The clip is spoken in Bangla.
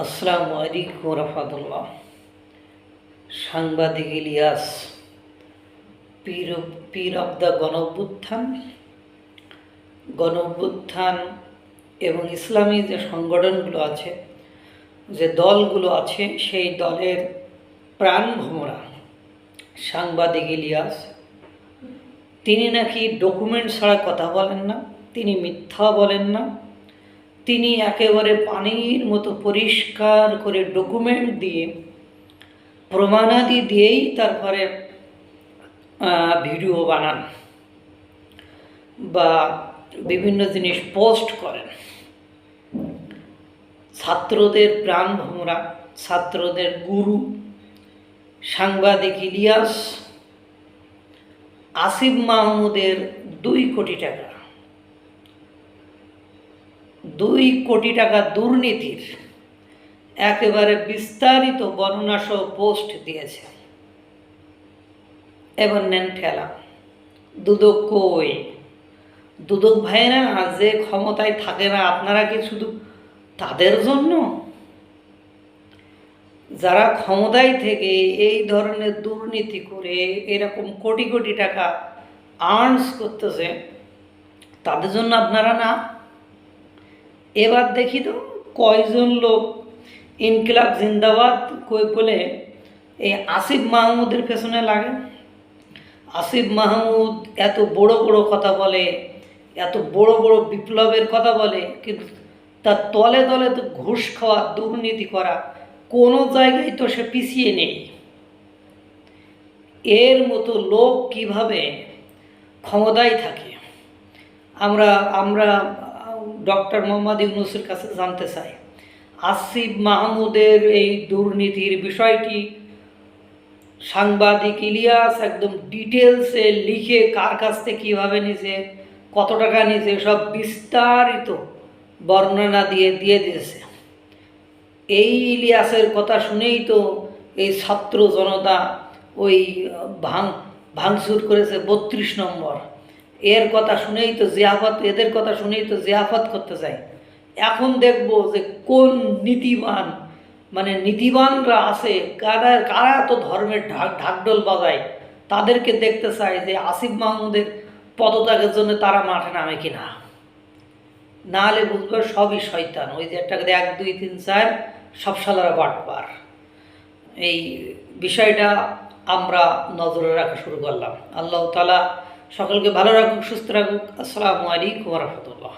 আসসালামু আলাইকুম রহমতুল্লাহ। সাংবাদিক ইলিয়াস পীর অব দ্য গণ অভ্যুত্থান এবং ইসলামী যে সংগঠনগুলো আছে, যে দলগুলো আছে, সেই দলের প্রাণভোমরা সাংবাদিক ইলিয়াস, তিনি নাকি ডকুমেন্ট ছাড়া কথা বলেন না, তিনি মিথ্যা বলেন না, তিনি একেবারে পানির মতো পরিষ্কার করে ডকুমেন্ট দিয়ে, প্রমাণাদি দিয়েই তারপরে ভিডিও বানান বা বিভিন্ন জিনিস পোস্ট করেন। ছাত্রদের প্রাণভোমরা, ছাত্রদের গুরু সাংবাদিক ইলিয়াস আসিফ মাহমুদের 2 কোটি টাকা দুর্নীতির একেবারে বিস্তারিত বর্ণনা সহ পোস্ট দিয়েছে। এবার নেন ঠেলা, দুদক কই? দুদক ভাইরা যে ক্ষমতায় থাকে না, আপনারা কি শুধু তাদের জন্য? যারা ক্ষমতায় থেকে এই ধরনের দুর্নীতি করে এরকম কোটি কোটি টাকা আর্নস করতেছে, তাদের জন্য আপনারা না? এবার দেখি তো কয়জন লোক ইনকিলাব জিন্দাবাদ বলে এই আসিফ মাহমুদের পেছনে লাগে। আসিফ মাহমুদ এত বড় বড় কথা বলে, এত বড় বড় বিপ্লবের কথা বলে, কিন্তু তার তলে তলে তো ঘুষ খাওয়া, দুর্নীতি করা, কোনো জায়গায় তো সে পিছিয়ে নেই। এর মতো লোক কিভাবে ক্ষমতায় থাকে? আমরা ডক্টর মোহাম্মদ ইউনূসের কাছে জানতে চাই, আসিফ মাহমুদের এই দুর্নীতির বিষয়টি সাংবাদিক ইলিয়াস একদম ডিটেলসে লিখে কার কাছ থেকে কীভাবে নিছে, কত টাকা নিছে, সব বিস্তারিত বর্ণনা দিয়ে দিয়েছে। এই ইলিয়াসের কথা শুনেই তো এই ছাত্র জনতা ওই ভাঙচুর করেছে 32 নম্বর। এর কথা শুনেই তো এদের কথা শুনেই তো জিয়াফত করতে চায়। এখন দেখব যে কোন নীতিবানরা আছে, কারা তো ধর্মের ঢাকঢোল বাজায়, তাদেরকে দেখতে চায় যে আসিফ মাহমুদের পদত্যাগের জন্য তারা মাঠে নামে কিনা। না হলে বুঝবে সবই শয়তান। ওই যে একটা 1 2 3 4 সব শালারা বাটপার। এই বিষয়টা আমরা নজরে রাখা শুরু করলাম। আল্লাহ তাআলা সকলকে ভালো রাখুক, সুস্থ রাখুক। আসসালামু আলাইকুম রহমতুল্লাহ।